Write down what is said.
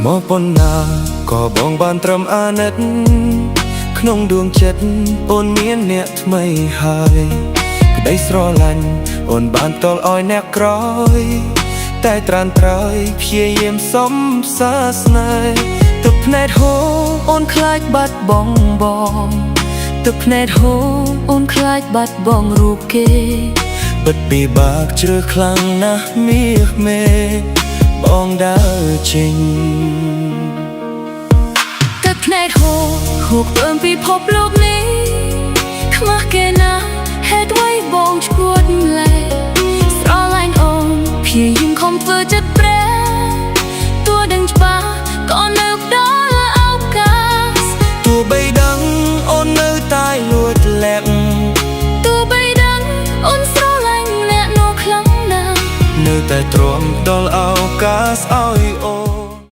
ស្មោះប៉ុណ្ណាក៏បងបានត្រឹមអាណិតក្នុងដួងចិត្តអូនមានអ្នកថ្មីហើយក្តីស្រឡាញ់អូនបានតល់ឲ្យអ្នកក្រោយតែត្រានត្រើយព្យាយាមសំសាស្នេហ៍ទឹកភ្នែកហូរអូនខ្លាចបាត់បង់បងទឹកភ្នែកហូរអូនខ្លាចបាត់បង់រូបគេពិតពិបាកជ្រើសខ្លាំងណាស់មាសមេបងដើរចេញទឹកភ្នែកហូរហួកពើមពិភពលោកនេះ